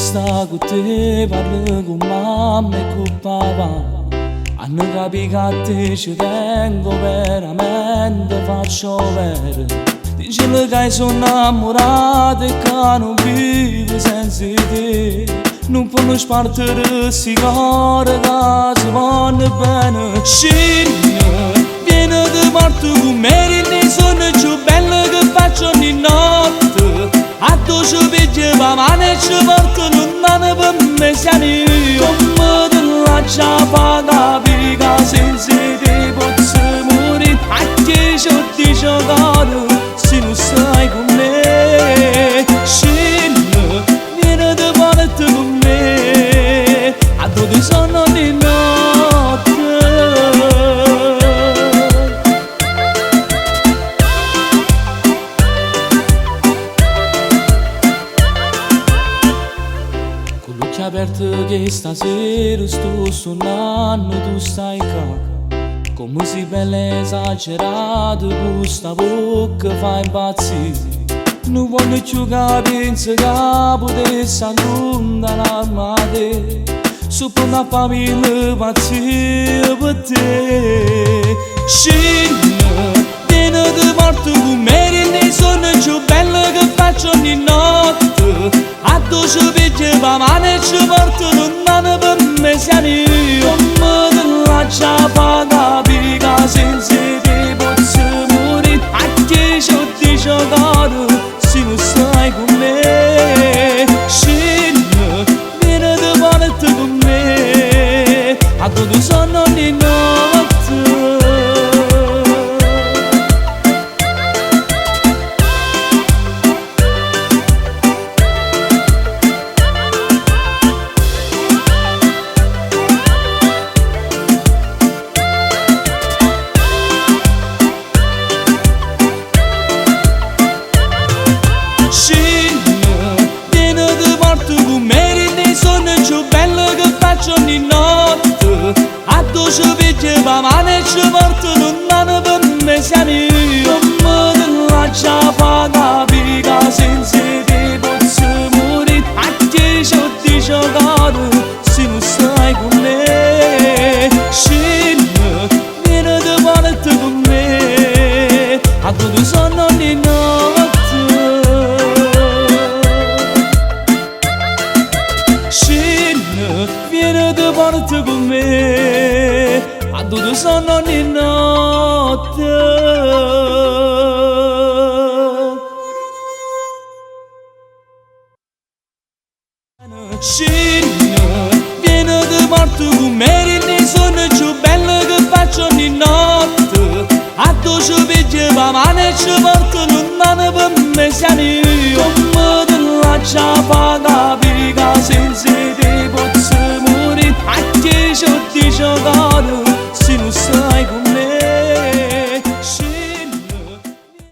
sta con te, parlo con mamma e con papà. Hanno capito che te ci tengo veramente, faccio vero. Dicelo che sono innamorato e che non vivo senza te. Non può spartire questi cuori che si vanno bene. Scegli, vieni di morte con me, ne sono più belle che faccio ogni notte. A tu ci pigli la mano e ci portano mano per me, siamo io. Come te lascia paga, pica senza te posso morire. A chi ci dice caro, se non stai con me. Scegli, vieni di morte con me. A dove sono di notte. Con l'occhio aperto che stasera sto suonando, tu stai qua. Come si bella esagerato, questa bocca fa impazzire. Non voglio più che pensi che potessi allontanarmi da te. Su per una famiglia pazzia per te. Scegli, vieni di morte con me, ne sono più belle che faccio ogni notte. A tu ci pigli la mano e ci portano mano per me, siamo io. Come te lascia paga, pica senza te posso morire. A chi ci dice caro, se non stai con me. Scegli, vieni di morte con me. A dove sono di notte. Ogni notte a tu ci pigli la mano e ci portano mano per me, siamo io. Come te lascia paga, pica senza te posso morire. A chi ci dice caro, se non stai con me. Scegli, vieni di morte con me. A dove sono di notte. Vieni di morte con me, a dove sono di notte. Scegli, vieni di morte con me, ne sono più belle che faccio ogni notte. A tu ci pigli la mano e ci portano mano per me, siamo io. Come te lascia paga, pica senza te